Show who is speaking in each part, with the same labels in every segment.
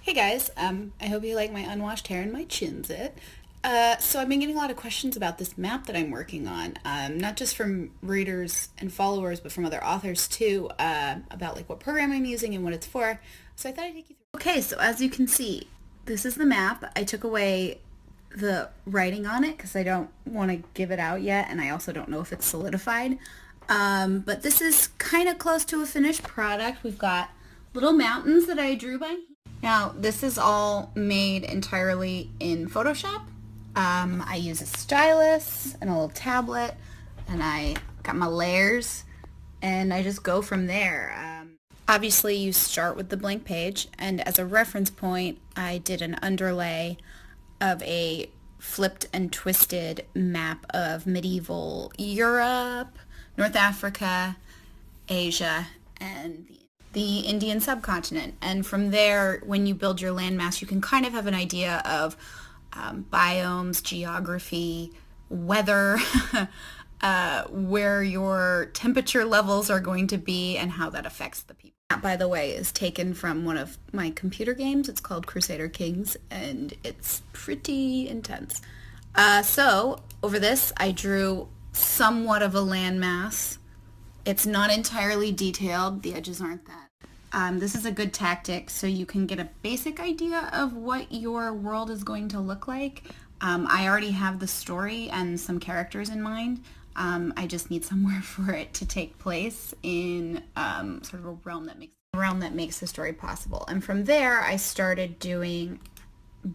Speaker 1: Hey guys, I hope you like my unwashed hair and my chin zit. So I've been getting a lot of questions about this map that I'm working on, not just from readers and followers, but from other authors too, about like what program I'm using and what it's for. So I thought I'd take you through. Okay, so as you can see, this is the map. I took away the writing on it because I don't want to give it out yet, and I also don't know if it's solidified. But this is kind of close to a finished product. We've got little mountains that I drew by. Now, this is all made entirely in Photoshop. I use a stylus and a little tablet, and I got my layers, and I just go from there. Obviously, you start with the blank page, and as a reference point, I did an underlay of a flipped and twisted map of medieval Europe, North Africa, Asia, and the Indian subcontinent. And from there, when you build your landmass, you can kind of have an idea of biomes, geography, weather, where your temperature levels are going to be, and how that affects the people. That, by the way, is taken from one of my computer games. It's called Crusader Kings, and it's pretty intense. So over this, I drew somewhat of a landmass. It's not entirely detailed. The edges aren't that. This is a good tactic so you can get a basic idea of what your world is going to look like. I already have the story and some characters in mind. I just need somewhere for it to take place in sort of a realm that makes the story possible. And from there, I started doing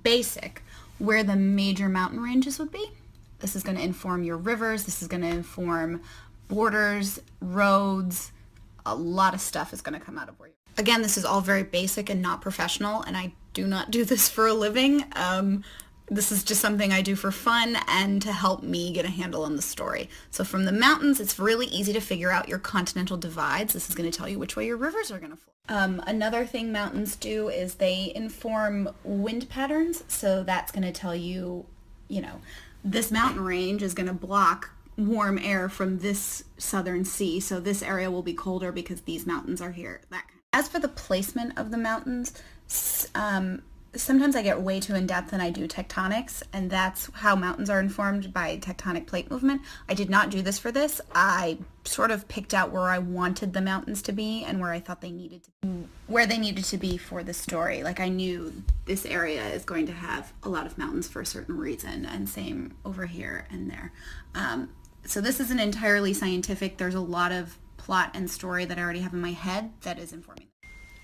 Speaker 1: basic, where the major mountain ranges would be. This is going to inform your rivers. This is going to inform borders, roads. A lot of stuff is going to come out of where you're. Again, this is all very basic and not professional, and I do not do this for a living. This is just something I do for fun and to help me get a handle on the story. So from the mountains, it's really easy to figure out your continental divides. This is going to tell you which way your rivers are going to flow. Another thing mountains do is they inform wind patterns. So that's going to tell you, this mountain range is going to block warm air from this southern sea, so this area will be colder because these mountains are here. As for the placement of the mountains, sometimes I get way too in-depth and I do tectonics, and that's how mountains are informed by tectonic plate movement. I did not do this for this. I sort of picked out where I wanted the mountains to be and where I thought they needed to be for the story. Like, I knew this area is going to have a lot of mountains for a certain reason, and same over here and there. So this isn't entirely scientific. There's a lot of plot and story that I already have in my head that is informing.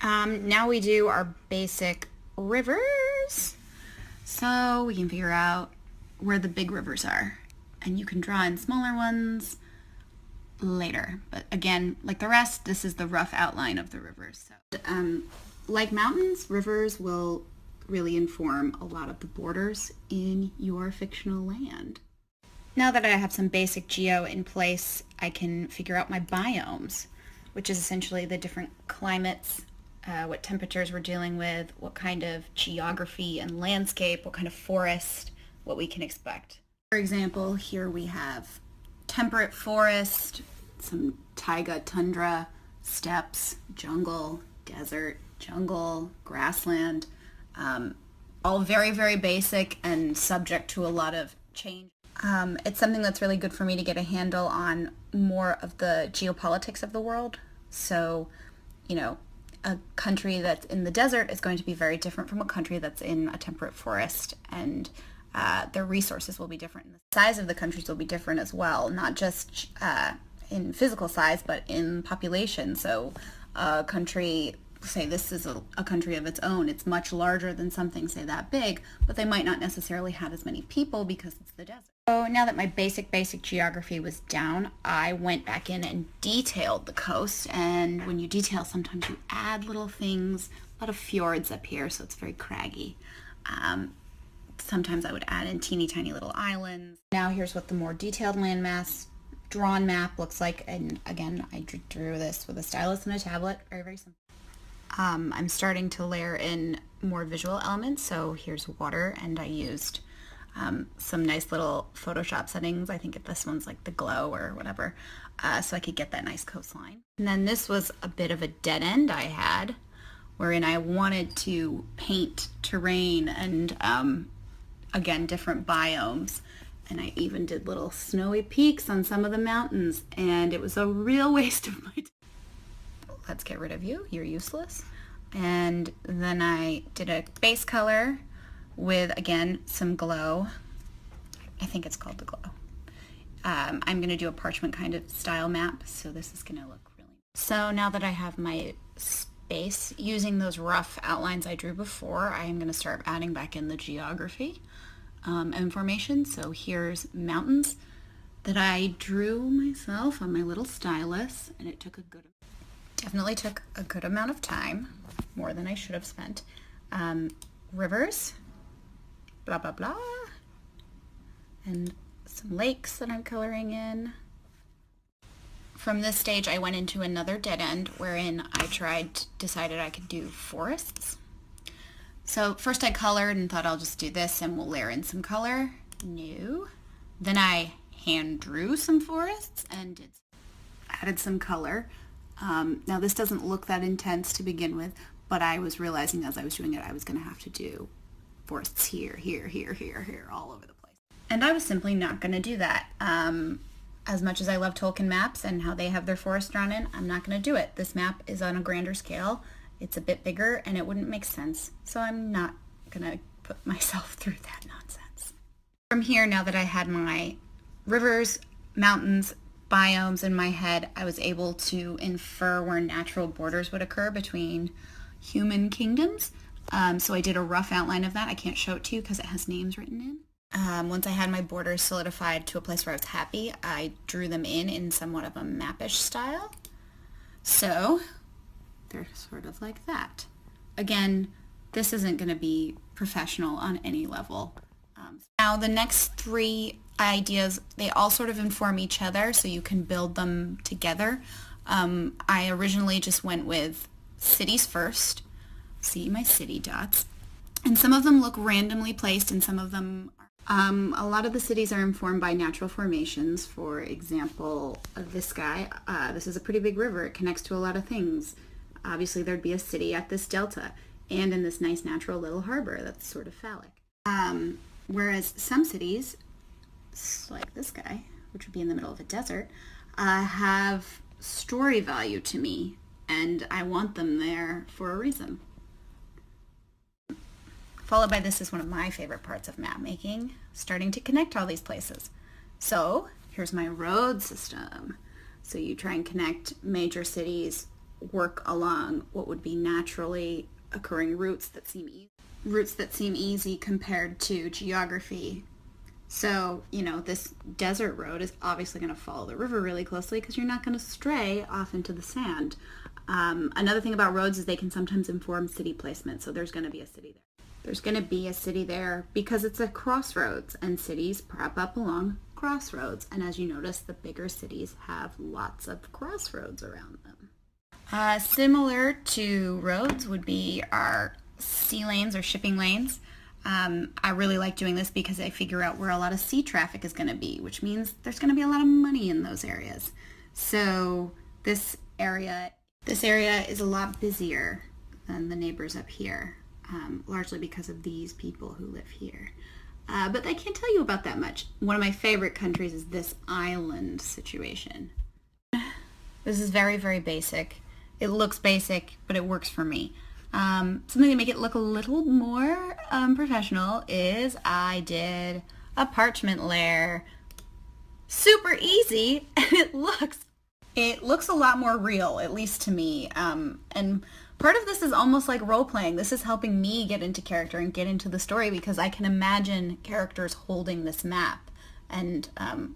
Speaker 1: Now we do our basic rivers. So we can figure out where the big rivers are. And you can draw in smaller ones later. But again, like the rest, this is the rough outline of the rivers. So, like mountains, rivers will really inform a lot of the borders in your fictional land. Now that I have some basic geo in place, I can figure out my biomes, which is essentially the different climates, what temperatures we're dealing with, what kind of geography and landscape, what kind of forest, what we can expect. For example, here we have temperate forest, some taiga, tundra, steppes, jungle, desert, jungle, grassland, all very, very basic and subject to a lot of change. It's something that's really good for me to get a handle on more of the geopolitics of the world. So, a country that's in the desert is going to be very different from a country that's in a temperate forest, and their resources will be different. The size of the countries will be different as well, not just in physical size, but in population. So a country, say this is a country of its own, it's much larger than something, say, that big, but they might not necessarily have as many people because it's the desert. So now that my basic geography was down, I went back in and detailed the coast. And when you detail, sometimes you add little things, a lot of fjords up here, so it's very craggy. Sometimes I would add in teeny tiny little islands. Now here's what the more detailed landmass drawn map looks like. And again, I drew this with a stylus and a tablet, very, very simple. I'm starting to layer in more visual elements. So here's water, and I used some nice little Photoshop settings. I think this one's like the glow or whatever, so I could get that nice coastline. And then this was a bit of a dead end I had, wherein I wanted to paint terrain and, again, different biomes. And I even did little snowy peaks on some of the mountains, and it was a real waste of my time. Let's get rid of you. You're useless. And then I did a base color with, again, some glow. I think it's called the glow. I'm going to do a parchment kind of style map, so this is going to look really nice. So now that I have my space, using those rough outlines I drew before, I am going to start adding back in the geography information. So here's mountains that I drew myself on my little stylus, and it definitely took a good amount of time, more than I should have spent. Rivers, blah, blah, blah, and some lakes that I'm coloring in. From this stage, I went into another dead end wherein decided I could do forests. So first I colored and thought I'll just do this and we'll layer in some color. No. Then I hand drew some forests and added some color. Now this doesn't look that intense to begin with, but I was realizing as I was doing it, I was going to have to do forests here, here, here, here, here, all over the place. And I was simply not going to do that. As much as I love Tolkien maps and how they have their forest drawn in, I'm not going to do it. This map is on a grander scale. It's a bit bigger and it wouldn't make sense. So I'm not going to put myself through that nonsense. From here, now that I had my rivers, mountains, biomes in my head, I was able to infer where natural borders would occur between human kingdoms. So I did a rough outline of that. I can't show it to you because it has names written in. Once I had my borders solidified to a place where I was happy, I drew them in somewhat of a mappish style. So they're sort of like that. Again, this isn't going to be professional on any level. Now the next three ideas, they all sort of inform each other, so you can build them together. I originally just went with cities first. See my city dots. And some of them look randomly placed and some of them a lot of the cities are informed by natural formations. For example, this guy, this is a pretty big river. It connects to a lot of things. Obviously, there'd be a city at this delta and in this nice natural little harbor that's sort of phallic. Whereas some cities, like this guy, which would be in the middle of a desert, have story value to me, and I want them there for a reason. Followed by this is one of my favorite parts of map making, starting to connect all these places. So here's my road system. So you try and connect major cities, work along what would be naturally occurring routes that seem easy compared to geography. So, this desert road is obviously going to follow the river really closely because you're not going to stray off into the sand. Another thing about roads is they can sometimes inform city placement. So there's going to be a city there. There's going to be a city there because it's a crossroads, and cities prop up along crossroads. And as you notice, the bigger cities have lots of crossroads around them. Similar to roads would be our sea lanes or shipping lanes. I really like doing this because I figure out where a lot of sea traffic is going to be, which means there's going to be a lot of money in those areas. So this area is a lot busier than the neighbors up here. Largely because of these people who live here. But I can't tell you about that much. One of my favorite countries is this island situation. This is very, very basic. It looks basic, but it works for me. Something to make it look a little more professional is I did a parchment layer. Super easy, and it looks a lot more real, at least to me. And part of this is almost like role-playing. This is helping me get into character and get into the story because I can imagine characters holding this map and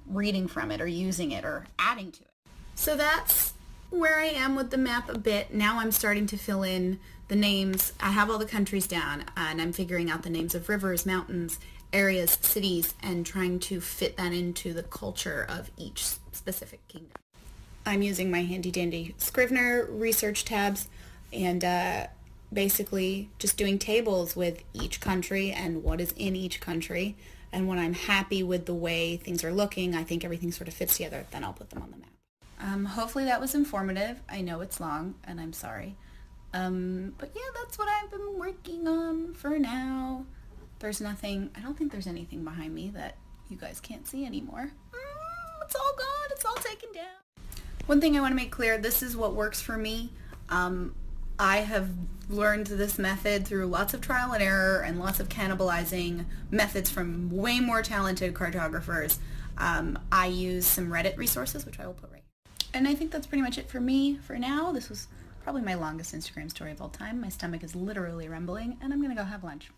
Speaker 1: reading from it or using it or adding to it. So that's where I am with the map a bit. Now I'm starting to fill in the names. I have all the countries down and I'm figuring out the names of rivers, mountains, areas, cities, and trying to fit that into the culture of each specific kingdom. I'm using my handy-dandy Scrivener research tabs and basically just doing tables with each country and what is in each country. And when I'm happy with the way things are looking, I think everything sort of fits together, then I'll put them on the map. Hopefully that was informative. I know it's long, and I'm sorry. But yeah, that's what I've been working on for now. There's nothing, I don't think there's anything behind me that you guys can't see anymore. It's all gone, it's all taken down. One thing I want to make clear, this is what works for me. I have learned this method through lots of trial and error and lots of cannibalizing methods from way more talented cartographers. I use some Reddit resources, which I will put right here. And I think that's pretty much it for me for now. This was probably my longest Instagram story of all time. My stomach is literally rumbling, and I'm going to go have lunch.